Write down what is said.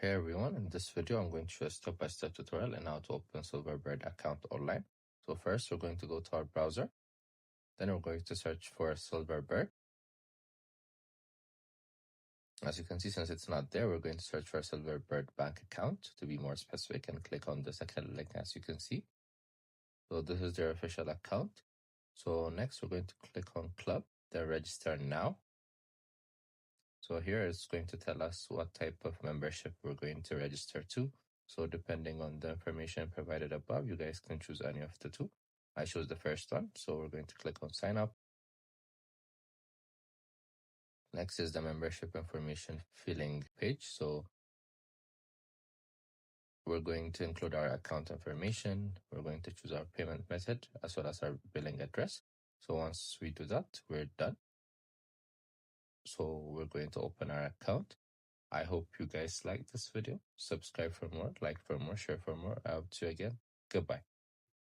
Hey everyone, in this video I'm going to show a step-by-step tutorial on how to open Silverbird account online. So first we're going to go to our browser, then we're going to search for Silverbird. As you can see, since it's not there, we're going to search for Silverbird bank account to be more specific and click on the second link as you can see. So this is their official account. So next we're going to click on club, then register now. So here it's going to tell us what type of membership we're going to register to. So depending on the information provided above, you guys can choose any of the two. I chose the first one, so we're going to click on sign up. Next is the membership information filling page. So we're going to include our account information. We're going to choose our payment method as well as our billing address. So once we do that, we're done. So we're going to open our account. I hope you guys like this video. Subscribe for more, like for more, share for more. I'll see you again. Goodbye.